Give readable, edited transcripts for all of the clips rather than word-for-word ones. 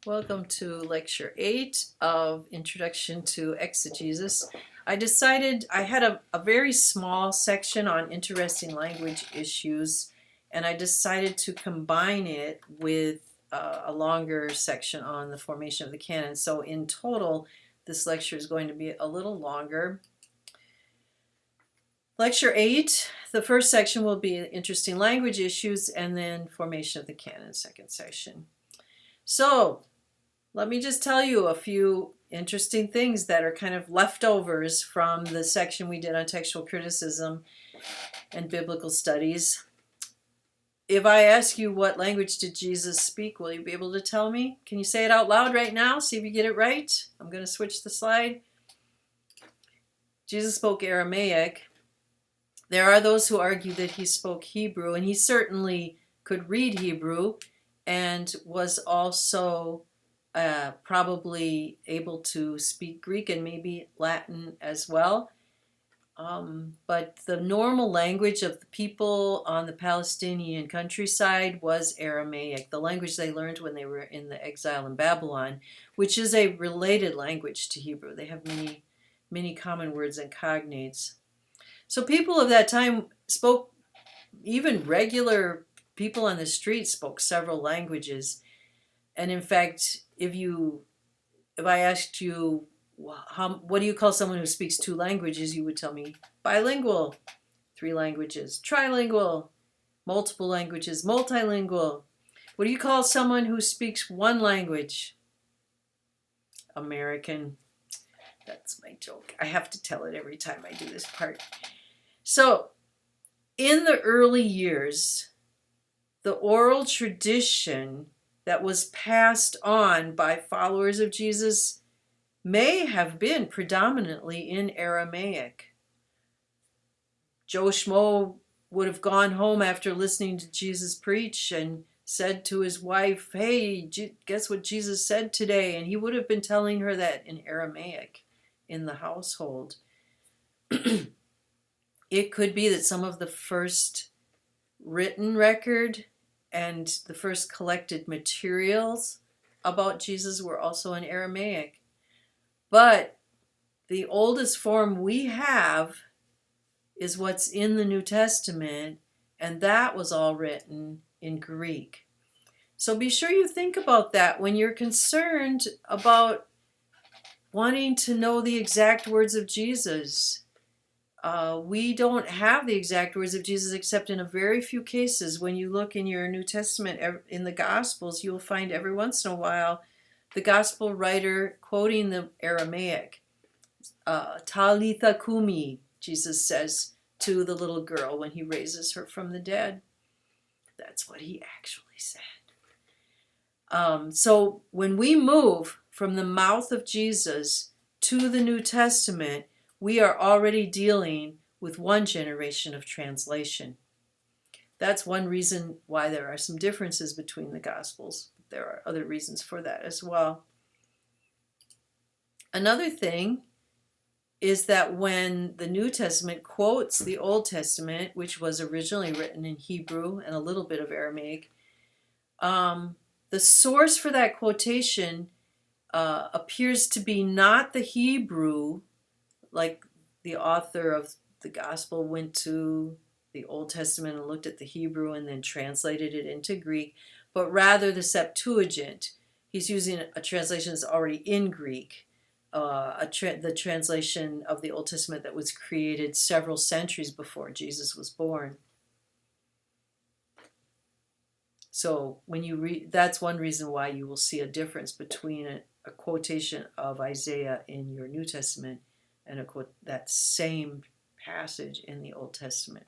Welcome to Lecture 8 of Introduction to Exegesis. I decided I had a very small section on interesting language issues, and I decided to combine it with a longer section on the formation of the canon. So in total, this lecture is going to be a little longer. Lecture 8, the first section will be interesting language issues, and then formation of the canon, second section. So, let me just tell you a few interesting things that are kind of leftovers from the section we did on textual criticism and biblical studies. If I ask you what language did Jesus speak, will you be able to tell me? Can you say it out loud right now? See if you get it right. I'm going to switch the slide. Jesus spoke Aramaic. There are those who argue that he spoke Hebrew, and he certainly could read Hebrew and was also probably able to speak Greek and maybe Latin as well. But the normal language of the people on the Palestinian countryside was Aramaic, the language they learned when they were in the exile in Babylon, which is a related language to Hebrew. They have many common words and cognates. So people of that time spoke, even regular people on the street spoke several languages. And in fact, if I asked you, what do you call someone who speaks two languages, you would tell me bilingual, 3 languages, trilingual, multiple languages, multilingual. What do you call someone who speaks one language? American. That's my joke. I have to tell it every time I do this part. So, in the early years, the oral tradition that was passed on by followers of Jesus may have been predominantly in Aramaic. Joe Schmo would have gone home after listening to Jesus preach and said to his wife, "Hey, guess what Jesus said today?" And he would have been telling her that in Aramaic in the household. It could be that some of the first written record and the first collected materials about Jesus were also in Aramaic. But the oldest form we have is what's in the New Testament, and that was all written in Greek. So be sure you think about that when you're concerned about wanting to know the exact words of Jesus. We don't have the exact words of Jesus except in a very few cases. When you look in your New Testament, in the Gospels, you'll find every once in a while the Gospel writer quoting the Aramaic. Talitha kumi, Jesus says to the little girl when he raises her from the dead. That's what he actually said. So when we move from the mouth of Jesus to the New Testament, we are already dealing with one generation of translation. That's one reason why there are some differences between the Gospels. There are other reasons for that as well. Another thing is that when the New Testament quotes the Old Testament, which was originally written in Hebrew and a little bit of Aramaic, the source for that quotation appears to be not the Hebrew, like the author of the Gospel went to the Old Testament and looked at the Hebrew and then translated it into Greek, but rather the Septuagint. He's using a translation that's already in Greek, the translation of the Old Testament that was created several centuries before Jesus was born. So when you read, that's one reason why you will see a difference between a quotation of Isaiah in your New Testament and that same passage in the Old Testament.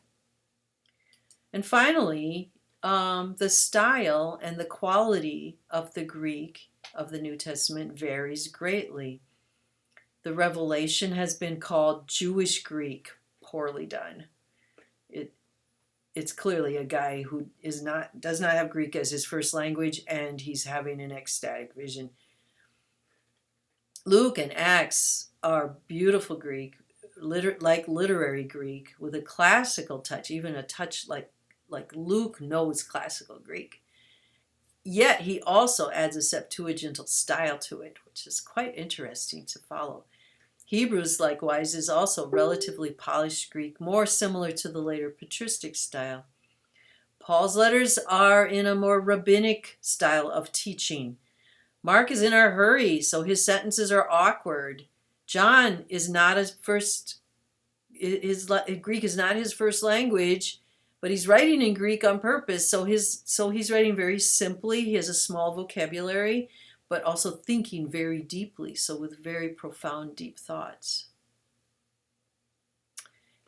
And finally, the style and the quality of the Greek of the New Testament varies greatly. The Revelation has been called Jewish Greek, poorly done. It's clearly a guy who does not have Greek as his first language, and he's having an ecstatic vision. Luke and Acts are beautiful Greek, like literary Greek, with a classical touch, even a touch like Luke knows classical Greek. yet he also adds a Septuagintal style to it, which is quite interesting to follow. Hebrews, likewise, is also relatively polished Greek, more similar to the later patristic style. Paul's letters are in a more rabbinic style of teaching. Mark is in a hurry, so his sentences are awkward. John is not his Greek is not his first language, but he's writing in Greek on purpose, so he's writing very simply. He has a small vocabulary, but also thinking very deeply, so with very profound, deep thoughts.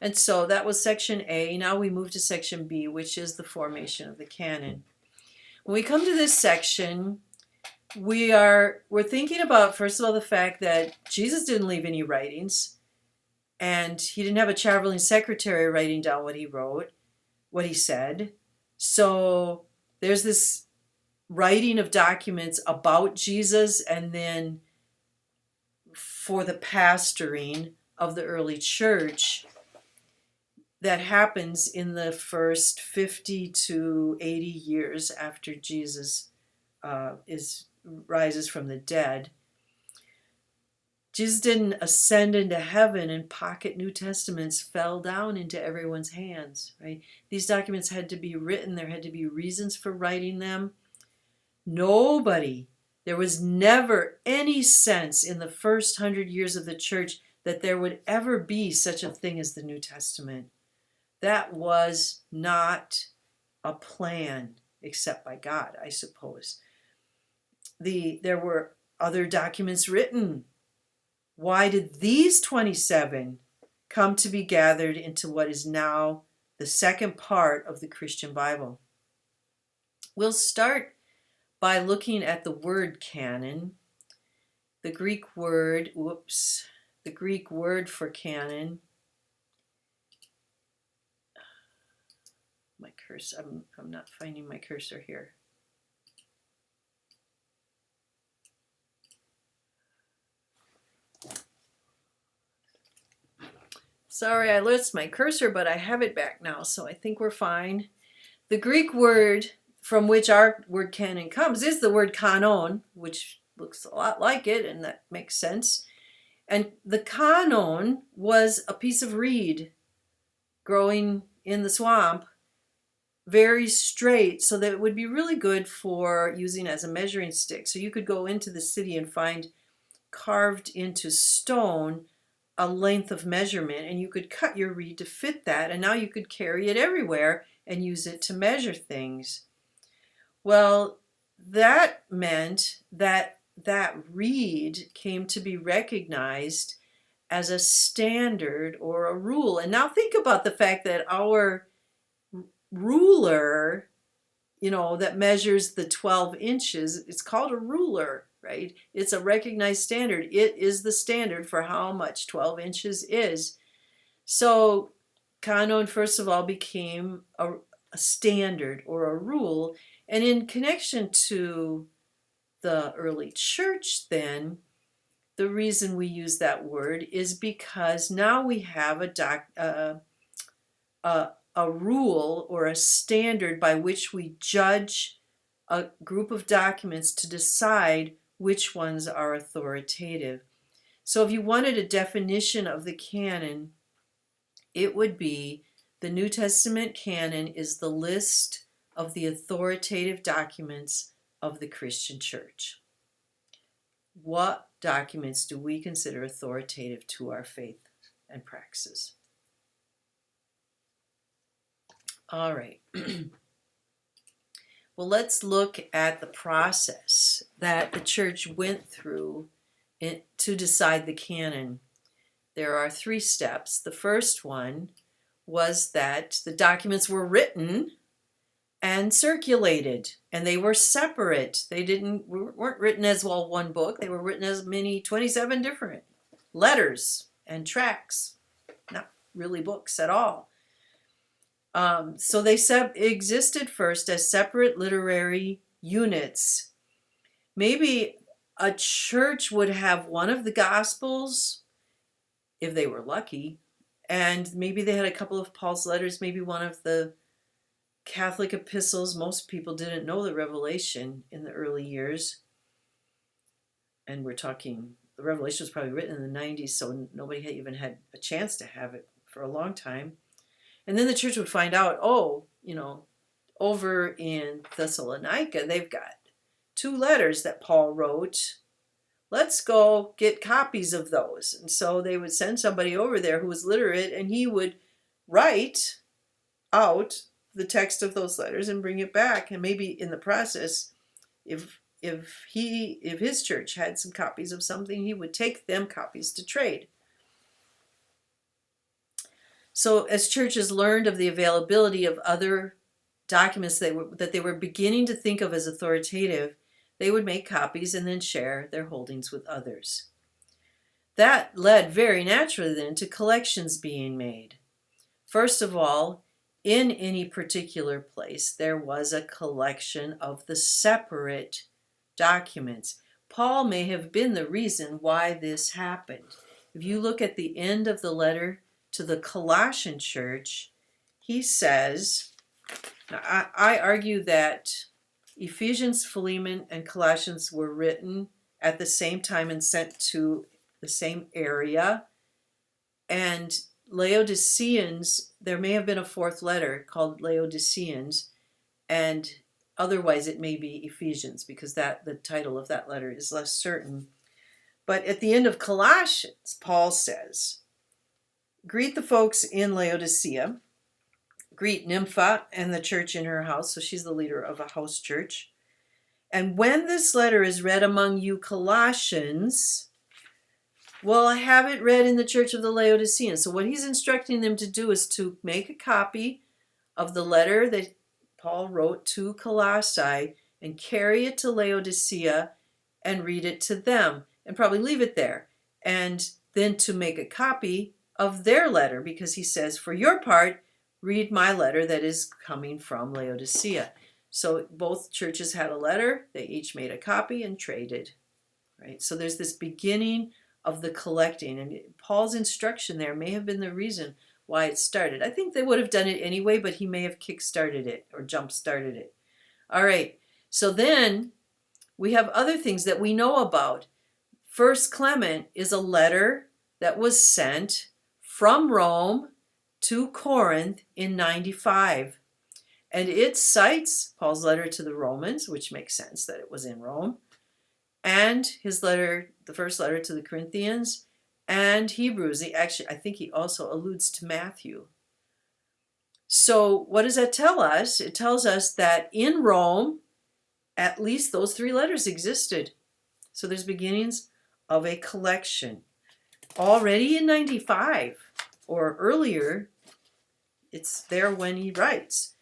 And so that was section A. Now we move to section B, which is the formation of the canon. When we come to this section, we're thinking about, first of all, the fact that Jesus didn't leave any writings, and he didn't have a traveling secretary writing down what he wrote, what he said. So there's this writing of documents about Jesus, and then for the pastoring of the early church that happens in the first 50 to 80 years after Jesus rises from the dead. Jesus didn't ascend into heaven and pocket New Testaments fell down into everyone's hands, right? These documents had to be written. There had to be reasons for writing them. There was never any sense in the first 100 years of the church that there would ever be such a thing as the New Testament. That was not a plan, except by God, I suppose. There were other documents written. Why did these 27 come to be gathered into what is now the second part of the Christian Bible? We'll start by looking at the word canon. The Greek word for canon. My cursor, I'm not finding my cursor here. Sorry, I lost my cursor, but I have it back now, so I think we're fine. The Greek word from which our word canon comes is the word kanon, which looks a lot like it, and that makes sense. And the kanon was a piece of reed growing in the swamp, very straight, so that it would be really good for using as a measuring stick. So you could go into the city and find carved into stone a length of measurement, and you could cut your reed to fit that, and now you could carry it everywhere and use it to measure things. Well, that meant that reed came to be recognized as a standard or a rule. And now think about the fact that our ruler, that measures the 12 inches, it's called a ruler, right? It's a recognized standard. It is the standard for how much 12 inches is. So canon, first of all, became a standard or a rule. And in connection to the early church, then, the reason we use that word is because now we have a rule or a standard by which we judge a group of documents to decide which ones are authoritative. So if you wanted a definition of the canon, it would be the New Testament canon is the list of the authoritative documents of the Christian church. What documents do we consider authoritative to our faith and praxis? All right. Well, let's look at the process that the church went through to decide the canon. There are 3 steps. The first one was that the documents were written and circulated, and they were separate. They weren't written as one book. They were written as 27 different letters and tracts, not really books at all. So they existed first as separate literary units. Maybe a church would have one of the Gospels, if they were lucky, and maybe they had a couple of Paul's letters, maybe one of the Catholic epistles. Most people didn't know the Revelation in the early years. And we're talking, the Revelation was probably written in the 90s, so nobody had even had a chance to have it for a long time. And then the church would find out, over in Thessalonica, they've got 2 letters that Paul wrote. Let's go get copies of those. And so they would send somebody over there who was literate, and he would write out the text of those letters and bring it back. And maybe in the process, if his church had some copies of something, he would take them copies to trade. So as churches learned of the availability of other documents that they were beginning to think of as authoritative, they would make copies and then share their holdings with others. That led very naturally then to collections being made. First of all, in any particular place, there was a collection of the separate documents. Paul may have been the reason why this happened. If you look at the end of the letter to the Colossian church, he says, I argue that Ephesians, Philemon, and Colossians were written at the same time and sent to the same area. And Laodiceans, there may have been a 4th letter called Laodiceans, and otherwise it may be Ephesians, because the title of that letter is less certain. But at the end of Colossians, Paul says, greet the folks in Laodicea. Greet Nympha and the church in her house. So she's the leader of a house church. And when this letter is read among you Colossians, well, I have it read in the church of the Laodiceans. So what he's instructing them to do is to make a copy of the letter that Paul wrote to Colossae and carry it to Laodicea and read it to them and probably leave it there. And then to make a copy of their letter, because he says, for your part, read my letter that is coming from Laodicea. So both churches had a letter. They each made a copy and traded. Right? So there's this beginning of the collecting. And Paul's instruction there may have been the reason why it started. I think they would have done it anyway, but he may have kick-started it or jump-started it. All right. So then we have other things that we know about. First Clement is a letter that was sent from Rome to Corinth in 95. And it cites Paul's letter to the Romans, which makes sense that it was in Rome, and his letter, the first letter to the Corinthians, and Hebrews. I think he also alludes to Matthew. So what does that tell us? It tells us that in Rome, at least those 3 letters existed. So there's beginnings of a collection. Already in 95 or earlier, it's there when he writes.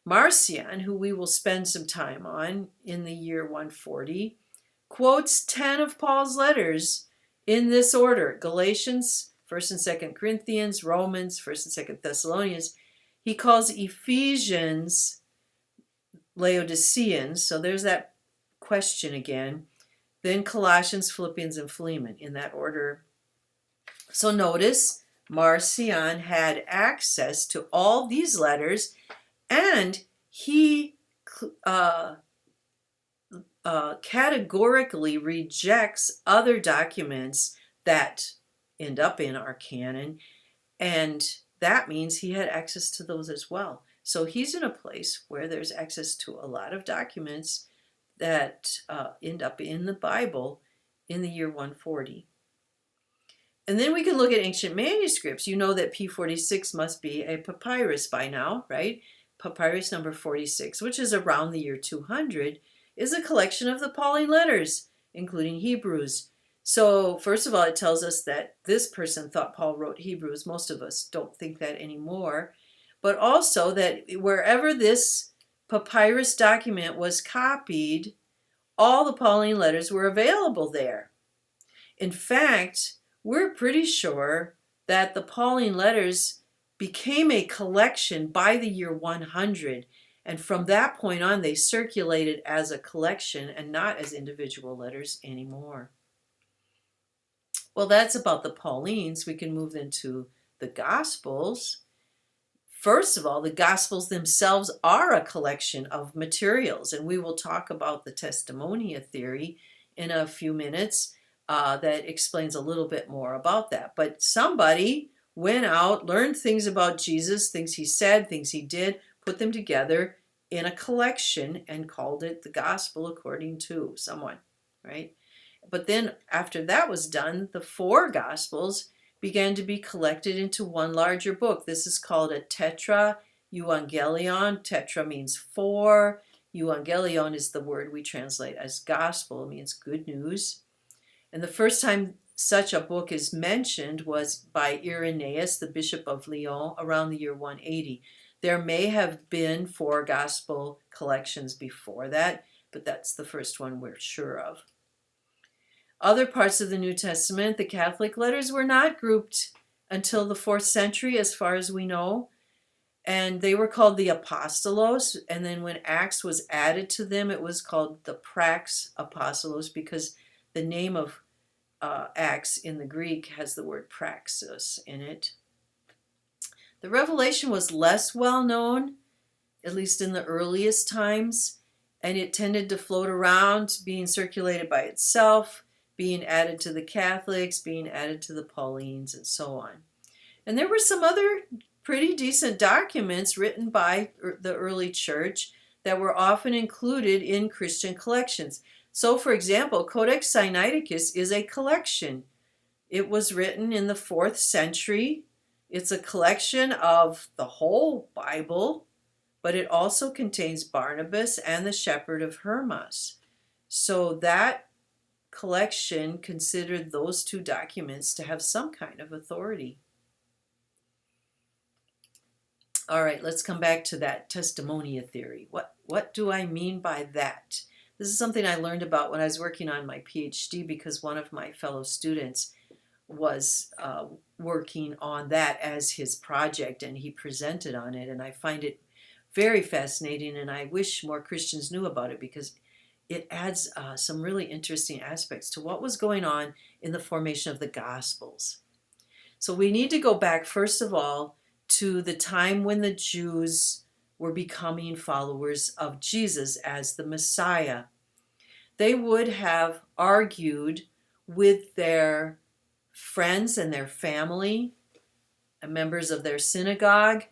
Marcion, who we will spend some time on in the year 140, quotes 10 of Paul's letters in this order: Galatians, 1st and 2nd Corinthians, Romans, 1st and 2nd Thessalonians. He calls Ephesians Laodiceans, so there's that question again. Then Colossians, Philippians, and Philemon in that order. So notice Marcion had access to all these letters, and he categorically rejects other documents that end up in our canon, and that means he had access to those as well. So he's in a place where there's access to a lot of documents that end up in the Bible in the year 140. And then we can look at ancient manuscripts. You know that P46 must be a papyrus by now, right? Papyrus number 46, which is around the year 200, is a collection of the Pauline letters, including Hebrews. So first of all, it tells us that this person thought Paul wrote Hebrews. Most of us don't think that anymore. But also that wherever this papyrus document was copied, all the Pauline letters were available there. In fact, we're pretty sure that the Pauline letters became a collection by the year 100. And from that point on, they circulated as a collection and not as individual letters anymore. Well, that's about the Paulines. We can move into the Gospels. First of all, the Gospels themselves are a collection of materials, and we will talk about the Testimonia Theory in a few minutes that explains a little bit more about that. But somebody went out, learned things about Jesus, things he said, things he did, put them together in a collection and called it the Gospel according to someone, right? But then after that was done, the four Gospels began to be collected into one larger book. This is called a tetra euangelion. Tetra means four. Euangelion is the word we translate as gospel. It means good news. And the first time such a book is mentioned was by Irenaeus, the Bishop of Lyon, around the year 180. There may have been four gospel collections before that, but that's the first one we're sure of. Other parts of the New Testament, the Catholic letters, were not grouped until the 4th century, as far as we know. And they were called the Apostolos. And then when Acts was added to them, it was called the Prax Apostolos, because the name of Acts in the Greek has the word praxis in it. The Revelation was less well known, at least in the earliest times, and it tended to float around, being circulated by itself, being added to the Catholics, being added to the Paulines, and so on. And there were some other pretty decent documents written by the early church that were often included in Christian collections. So, for example, Codex Sinaiticus is a collection. It was written in the 4th century. It's a collection of the whole Bible, but it also contains Barnabas and the Shepherd of Hermas. So that collection considered those two documents to have some kind of authority. All right, let's come back to that Testimonia Theory. What do I mean by that? This is something I learned about when I was working on my PhD, because one of my fellow students was working on that as his project, and he presented on it, and I find it very fascinating, and I wish more Christians knew about it, because it adds some really interesting aspects to what was going on in the formation of the Gospels. So we need to go back, first of all, to the time when the Jews were becoming followers of Jesus as the Messiah. They would have argued with their friends and their family, and members of their synagogue,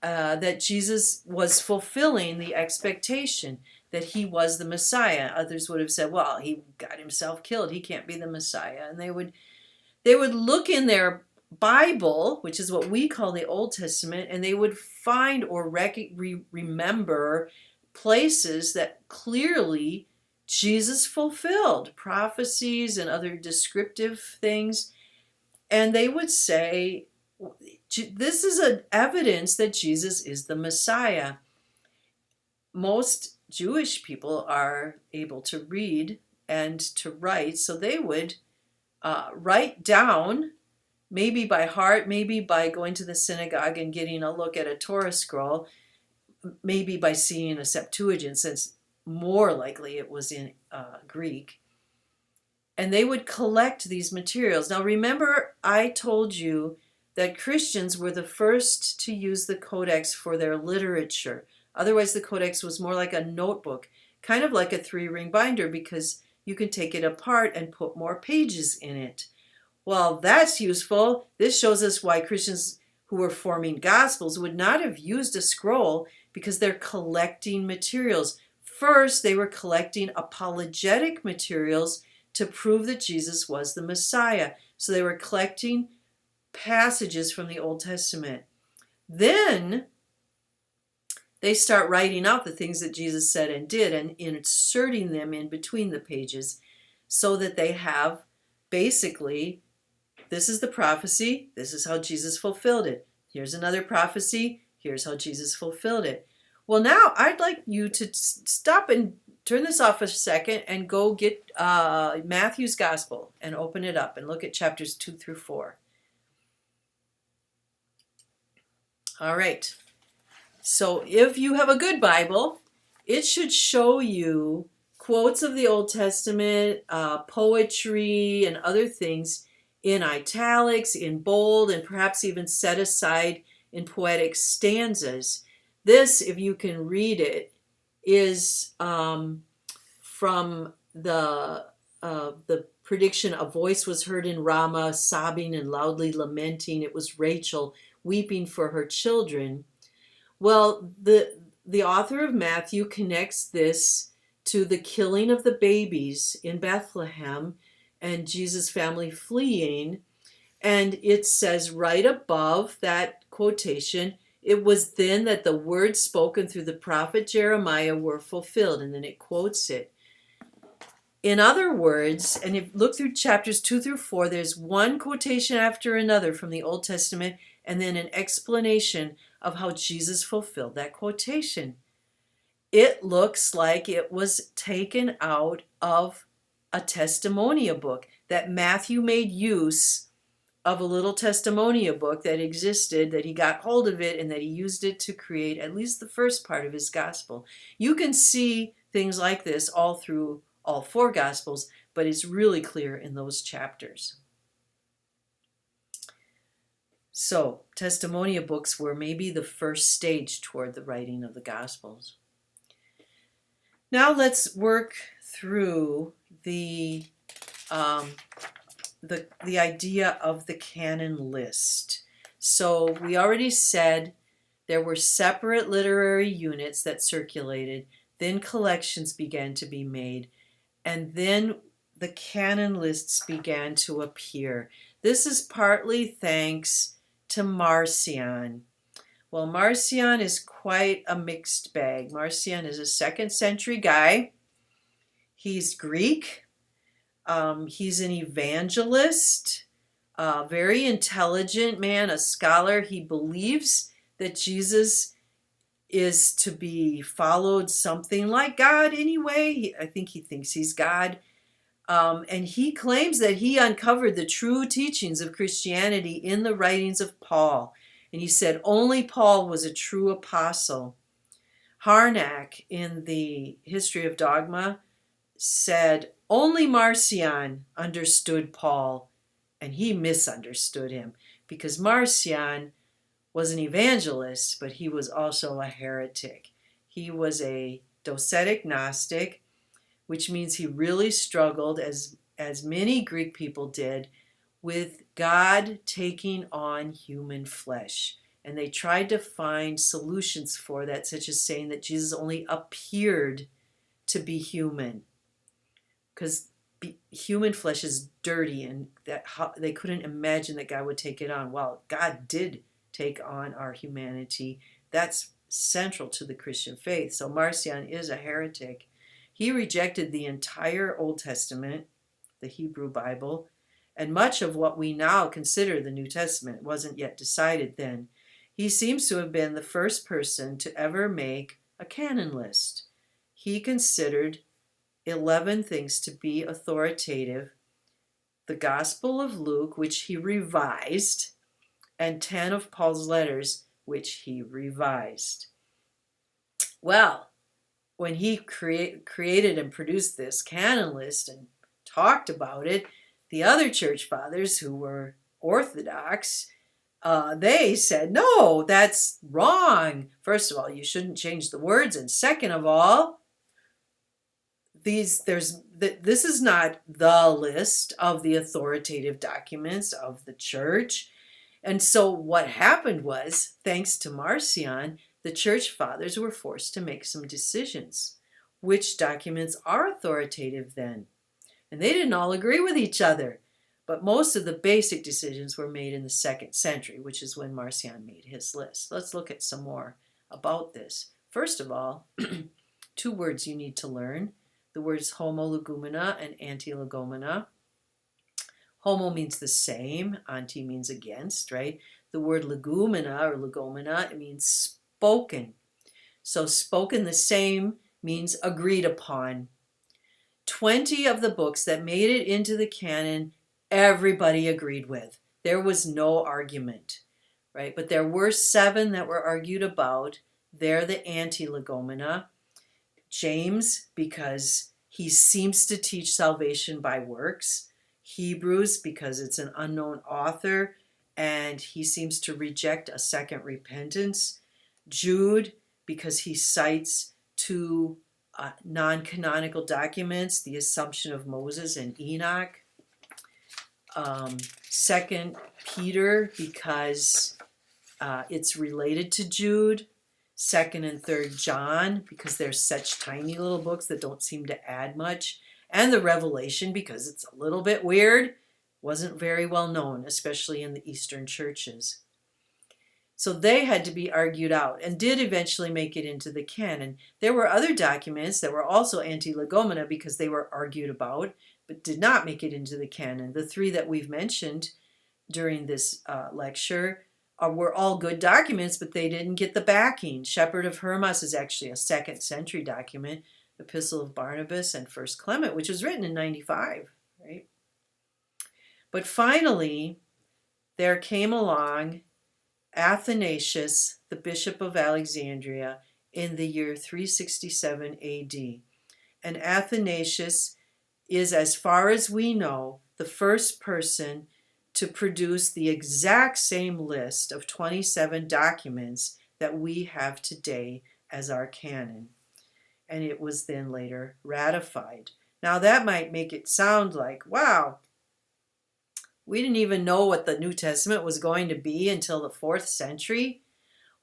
that Jesus was fulfilling the expectation that he was the Messiah. Others would have said, well, he got himself killed, he can't be the Messiah. And they would look in their Bible, which is what we call the Old Testament, and they would find or remember places that clearly Jesus fulfilled, prophecies and other descriptive things. And they would say, this is an evidence that Jesus is the Messiah. Most Jewish people are able to read and to write, so they would write down, maybe by heart, maybe by going to the synagogue and getting a look at a Torah scroll, maybe by seeing a Septuagint, since more likely it was in Greek. And they would collect these materials. Now remember, I told you that Christians were the first to use the Codex for their literature. Otherwise, the Codex was more like a notebook, kind of like a 3-ring binder, because you can take it apart and put more pages in it. Well, that's useful. This shows us why Christians who were forming Gospels would not have used a scroll, because they're collecting materials. First, they were collecting apologetic materials to prove that Jesus was the Messiah. So they were collecting passages from the Old Testament. Then they start writing out the things that Jesus said and did and inserting them in between the pages, so that they have basically, this is the prophecy, this is how Jesus fulfilled it. Here's another prophecy, here's how Jesus fulfilled it. Well, now I'd like you to stop and turn this off a second and go get Matthew's Gospel and open it up and look at chapters 2 through 4. All right. So if you have a good Bible, it should show you quotes of the Old Testament, poetry, and other things in italics, in bold, and perhaps even set aside in poetic stanzas. This, if you can read it, is from the prediction, a voice was heard in Ramah, sobbing and loudly lamenting. It was Rachel weeping for her children. Well, the author of Matthew connects this to the killing of the babies in Bethlehem and Jesus' family fleeing. And it says right above that quotation, it was then that the words spoken through the prophet Jeremiah were fulfilled. And then it quotes it. In other words, and if you look through chapters 2 through 4, there's one quotation after another from the Old Testament, and then an explanation of how Jesus fulfilled that quotation. It looks like it was taken out of a Testimonia book, that Matthew made use of a little Testimonia book that existed, that he got hold of it, and that he used it to create at least the first part of his gospel. You can see things like this all through all 4 Gospels, but it's really clear in those chapters. So, Testimonia books were maybe the first stage toward the writing of the Gospels. Now let's work through the idea of the canon list. So we already said there were separate literary units that circulated, then collections began to be made, and then the canon lists began to appear. This is partly thanks to Marcion. Well, Marcion is quite a mixed bag. Marcion is a 2nd century guy. He's Greek. He's an evangelist, a very intelligent man, a scholar. He believes that Jesus is to be followed something like God anyway. I think he thinks he's God. And he claims that he uncovered the true teachings of Christianity in the writings of Paul. And he said only Paul was a true apostle. Harnack, in the History of Dogma, said only Marcion understood Paul, and he misunderstood him, because Marcion was an evangelist, but he was also a heretic. He was a docetic Gnostic, which means he really struggled, as many Greek people did, with God taking on human flesh. And they tried to find solutions for that, such as saying that Jesus only appeared to be human, because human flesh is dirty, and that they couldn't imagine that God would take it on. Well, God did take on our humanity. That's central to the Christian faith. So Marcion is a heretic. He rejected the entire Old Testament, the Hebrew Bible, and much of what we now consider the New Testament wasn't yet decided then. He seems to have been the first person to ever make a canon list. He considered 11 things to be authoritative: the Gospel of Luke, which he revised, and 10 of Paul's letters, which he revised. Well, when he created and produced this canon list and talked about it, the other church fathers who were Orthodox, they said, no, that's wrong. First of all, you shouldn't change the words. And second of all, this is not the list of the authoritative documents of the church. And so what happened was, thanks to Marcion, the church fathers were forced to make some decisions. Which documents are authoritative then? And they didn't all agree with each other. But most of the basic decisions were made in the 2nd century, which is when Marcion made his list. Let's look at some more about this. First of all, 2 words you need to learn. The words homolegumena and antilegomena. Homo means the same, anti means against, right? The word legumena or legomena, it means spoken. So spoken the same means agreed upon. 20 of the books that made it into the canon, everybody agreed with. There was no argument, right? But there were 7 that were argued about. They're the anti-legomena. James, because he seems to teach salvation by works. Hebrews, because it's an unknown author and he seems to reject a second repentance. Jude, because he cites two non-canonical documents, the Assumption of Moses and Enoch. Second Peter, because it's related to Jude. Second and Third John, because they're such tiny little books that don't seem to add much. And the Revelation, because it's a little bit weird, wasn't very well known, especially in the Eastern churches. So they had to be argued out and did eventually make it into the canon. There were other documents that were also anti-legomena because they were argued about, but did not make it into the canon. The three that we've mentioned during this lecture were all good documents, but they didn't get the backing. Shepherd of Hermas is actually a 2nd century document, Epistle of Barnabas and 1 Clement, which was written in 95, right? But finally, there came along Athanasius, the Bishop of Alexandria, in the year 367 AD. And Athanasius is, as far as we know, the first person to produce the exact same list of 27 documents that we have today as our canon. And it was then later ratified. Now that might make it sound like, wow, we didn't even know what the New Testament was going to be until the 4th century.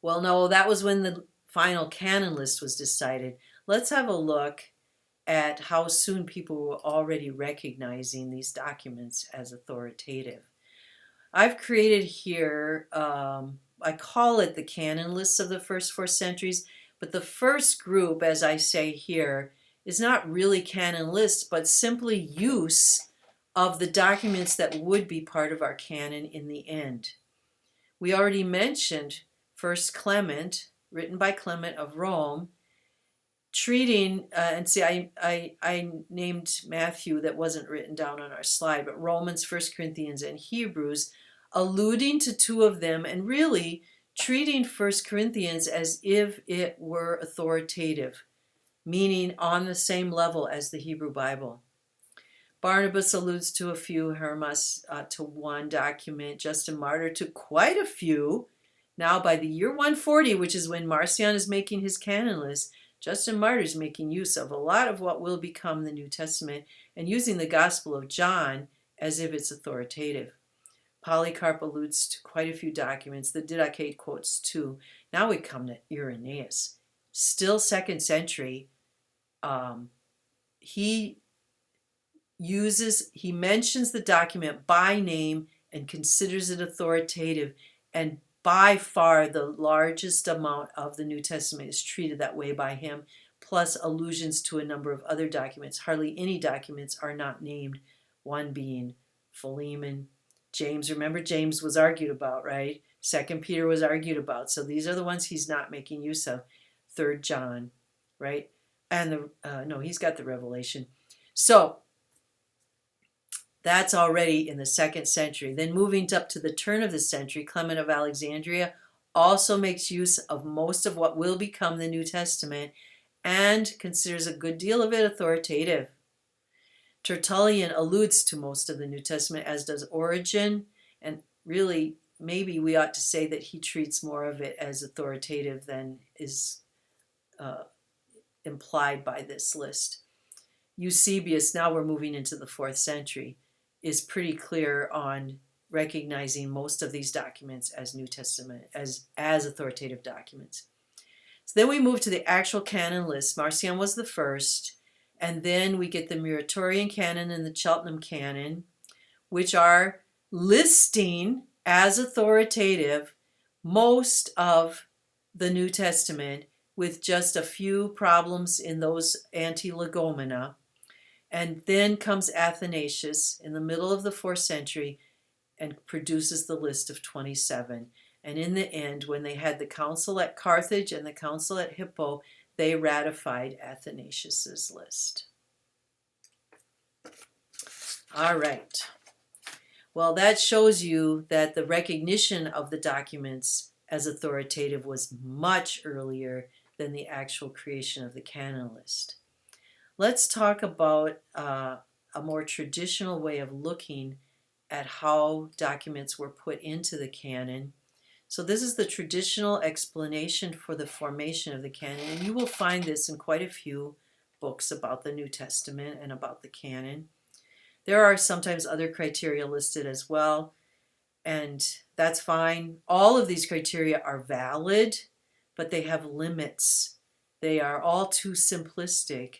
Well, no, that was when the final canon list was decided. Let's have a look at how soon people were already recognizing these documents as authoritative. I've created here, I call it the canon lists of the first 4 centuries, but the first group, as I say here, is not really canon lists, but simply use of the documents that would be part of our canon in the end. We already mentioned 1 Clement, written by Clement of Rome, treating, and see, I named Matthew, that wasn't written down on our slide, but Romans, 1 Corinthians, and Hebrews, alluding to 2 of them and really treating 1 Corinthians as if it were authoritative, meaning on the same level as the Hebrew Bible. Barnabas alludes to a few, Hermas to 1 document, Justin Martyr to quite a few. Now by the year 140, which is when Marcion is making his canon list, Justin Martyr is making use of a lot of what will become the New Testament and using the Gospel of John as if it's authoritative. Polycarp alludes to quite a few documents. The Didache quotes 2. Now we come to Irenaeus. Still 2nd century. He mentions the document by name and considers it authoritative, and by far the largest amount of the New Testament is treated that way by him, plus allusions to a number of other documents. Hardly any documents are not named, one being Philemon. James, remember James was argued about, right? 2 Peter was argued about. So these are the ones he's not making use of. 3 John, right? And he's got the Revelation. So that's already in the 2nd century. Then moving up to the turn of the century, Clement of Alexandria also makes use of most of what will become the New Testament and considers a good deal of it authoritative. Tertullian alludes to most of the New Testament, as does Origen, and really maybe we ought to say that he treats more of it as authoritative than is implied by this list. Eusebius, now we're moving into the 4th century, is pretty clear on recognizing most of these documents as New Testament, as authoritative documents. So then we move to the actual canon list. Marcion was the first, and then we get the Muratorian canon and the Cheltenham canon, which are listing as authoritative most of the New Testament, with just a few problems in those anti-legomena. And then comes Athanasius in the middle of the 4th century and produces the list of 27. And in the end, when they had the council at Carthage and the council at Hippo, they ratified Athanasius's list. All right. Well, that shows you that the recognition of the documents as authoritative was much earlier than the actual creation of the canon list. Let's talk about a more traditional way of looking at how documents were put into the canon. So this is the traditional explanation for the formation of the canon, and you will find this in quite a few books about the New Testament and about the canon. There are sometimes other criteria listed as well, and that's fine. All of these criteria are valid, but they have limits. They are all too simplistic,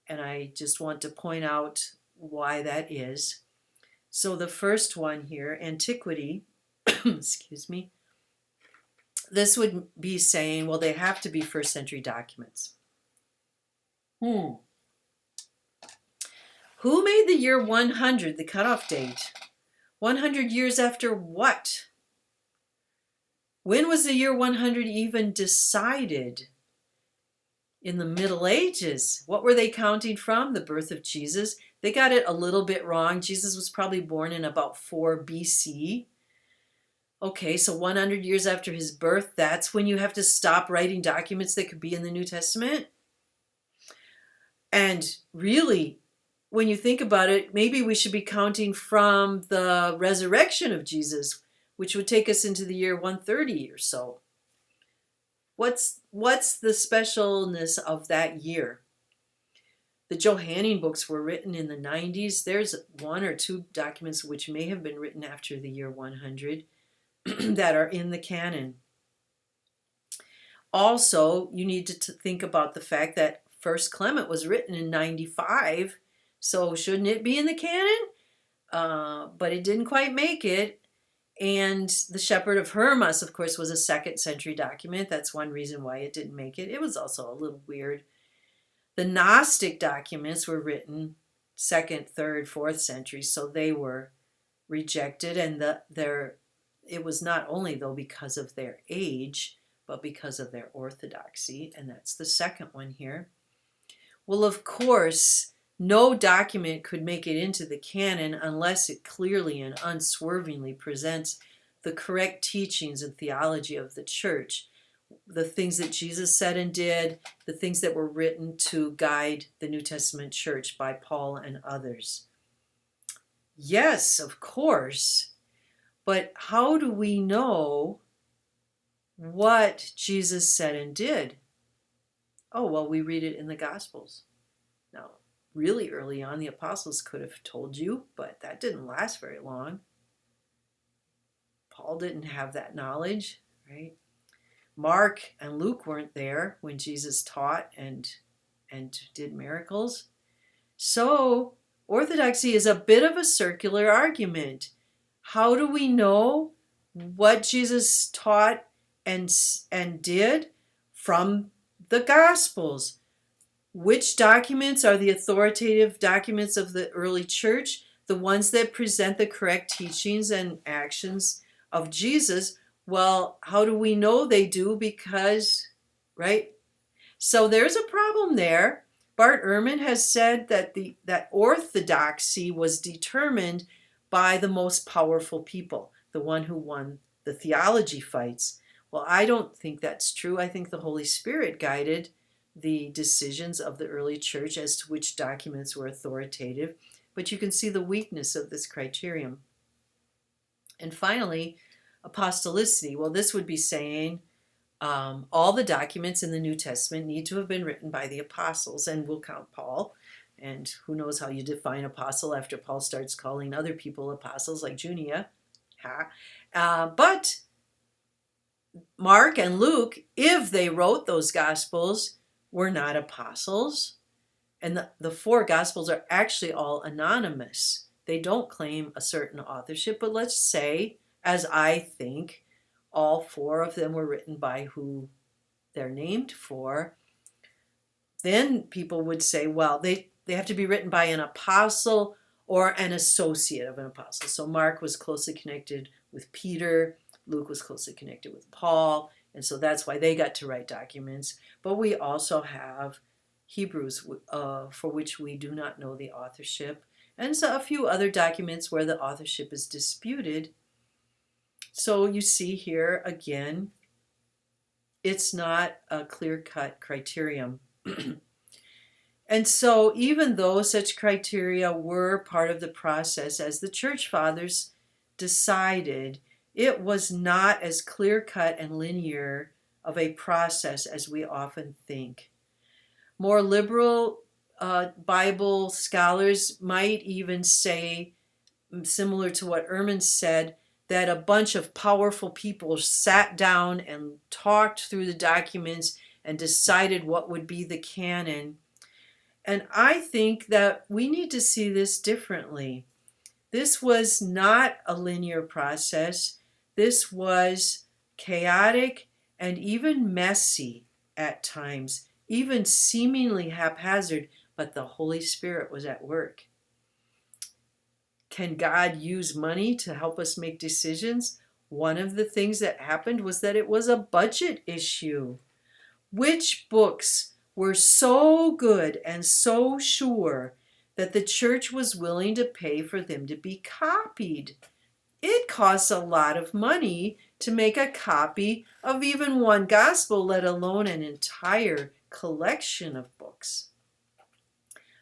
and I just want to point out why that is. So the first one here, antiquity, excuse me, this would be saying, well, they have to be first century documents. Who made the year 100 the cutoff date? 100 years after what? When was the year 100 even decided? In the Middle Ages. What were they counting from? The birth of Jesus. They got it a little bit wrong. Jesus was probably born in about 4 BC. Okay, so 100 years after his birth, that's when you have to stop writing documents that could be in the New Testament? And really, when you think about it, maybe we should be counting from the resurrection of Jesus, which would take us into the year 130 or so. What's the specialness of that year? The Johannine books were written in the 90s. There's 1 or 2 documents which may have been written after the year 100 that are in the canon. Also, you need to think about the fact that First Clement was written in 95, so shouldn't it be in the canon? But it didn't quite make it. And the Shepherd of Hermas, of course, was a 2nd century document. That's one reason why it didn't make it. It was also a little weird. The Gnostic documents were written 2nd, 3rd, 4th century, so they were rejected. And it was not only, though, because of their age, but because of their orthodoxy. And that's the second one here. Well, of course, no document could make it into the canon unless it clearly and unswervingly presents the correct teachings and theology of the church, the things that Jesus said and did, the things that were written to guide the New Testament church by Paul and others. Yes, of course, but how do we know what Jesus said and did? Oh, well, we read it in the Gospels. Now, really early on, the apostles could have told you, but that didn't last very long. Paul didn't have that knowledge, right? Mark and Luke weren't there when Jesus taught and did miracles. So, orthodoxy is a bit of a circular argument. How do we know what Jesus taught and did? From the Gospels. Which documents are the authoritative documents of the early church? The ones that present the correct teachings and actions of Jesus. Well, how do we know they do? Because, right? So there's a problem there. Bart Ehrman has said that that orthodoxy was determined by the most powerful people, the one who won the theology fights. Well, I don't think that's true. I think the Holy Spirit guided the decisions of the early church as to which documents were authoritative, but you can see the weakness of this criterion. And finally, apostolicity. Well, this would be saying all the documents in the New Testament need to have been written by the apostles, and we'll count Paul. And who knows how you define apostle after Paul starts calling other people apostles, like Junia. But Mark and Luke, if they wrote those Gospels, were not apostles. And the 4 Gospels are actually all anonymous. They don't claim a certain authorship, but let's say, as I think, all 4 of them were written by who they're named for. Then people would say, well, they have to be written by an apostle or an associate of an apostle. So Mark was closely connected with Peter, Luke was closely connected with Paul, and so that's why they got to write documents. But we also have Hebrews, for which we do not know the authorship, and so a few other documents where the authorship is disputed. So you see here, again, it's not a clear-cut criterion. And so, even though such criteria were part of the process, as the church fathers decided, it was not as clear cut and linear of a process as we often think. More liberal Bible scholars might even say, similar to what Ehrman said, that a bunch of powerful people sat down and talked through the documents and decided what would be the canon. And I think that we need to see this differently. This was not a linear process. This was chaotic and even messy at times, even seemingly haphazard, but the Holy Spirit was at work. Can God use money to help us make decisions? One of the things that happened was that it was a budget issue. Which books were so good and so sure that the church was willing to pay for them to be copied? It costs a lot of money to make a copy of even one gospel, let alone an entire collection of books.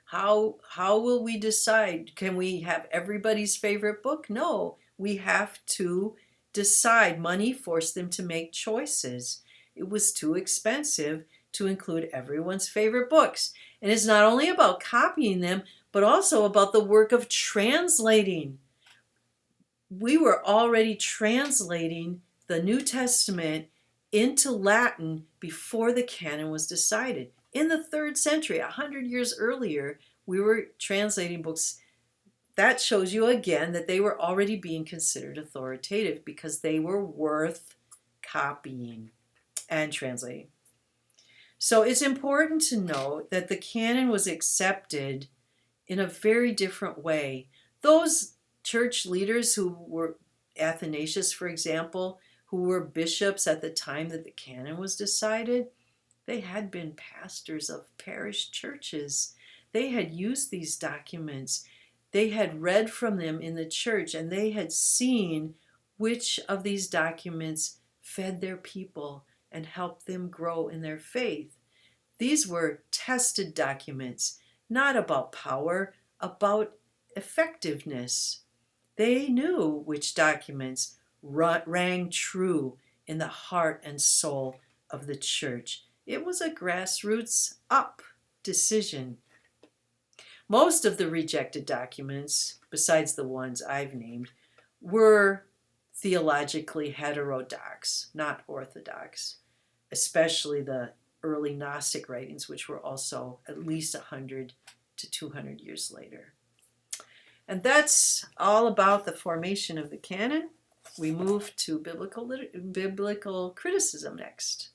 How will we decide? Can we have everybody's favorite book? No, we have to decide. Money forced them to make choices. It was too expensive to include everyone's favorite books. And it's not only about copying them, but also about the work of translating. We were already translating the New Testament into Latin before the canon was decided. In the 3rd century, 100 years earlier, we were translating books. That shows you again that they were already being considered authoritative because they were worth copying and translating. So it's important to note that the canon was accepted in a very different way. Those church leaders who were Athanasius, for example, who were bishops at the time that the canon was decided, they had been pastors of parish churches. They had used these documents. They had read from them in the church, and they had seen which of these documents fed their people and helped them grow in their faith. These were tested documents, not about power, about effectiveness. They knew which documents rang true in the heart and soul of the church. It was a grassroots up decision. Most of the rejected documents, besides the ones I've named, were theologically heterodox, not orthodox, especially the early Gnostic writings, which were also at least 100 to 200 years later. And that's all about the formation of the canon. We move to biblical criticism next.